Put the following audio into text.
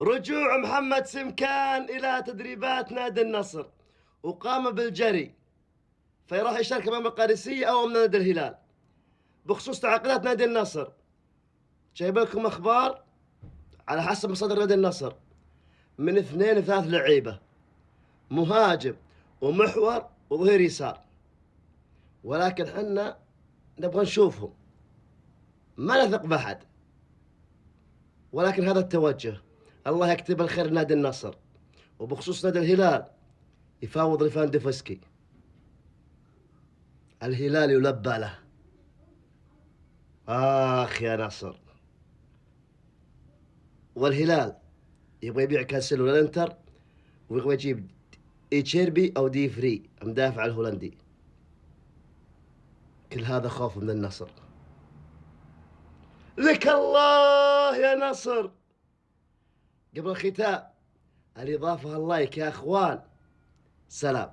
رجوع محمد سمكان إلى تدريبات نادي النصر، وقام بالجري، فيروح يشارك أمام القادسية أو أمام نادي الهلال. بخصوص تعاقدات نادي النصر، جايب لكم أخبار على حسب مصادر نادي النصر من 2 ل3 لعيبة، مهاجم ومحور وظهير يسار، ولكن حنا نبغى نشوفهم، ما نثق بأحد، ولكن هذا التوجه. الله يكتب الخير لنادي النصر. وبخصوص نادي الهلال، يفاوض ليفاندوفسكي، الهلال يلبى له. آخ يا نصر. والهلال يبغى يبيع كانسيلو للانتر، ويبغى يجيب إيتشيربي أو دي فري المدافع الهولندي. كل هذا خوف من النصر. لك الله يا نصر. قبل الختام، الإضافة اللايك يا أخوان. سلام.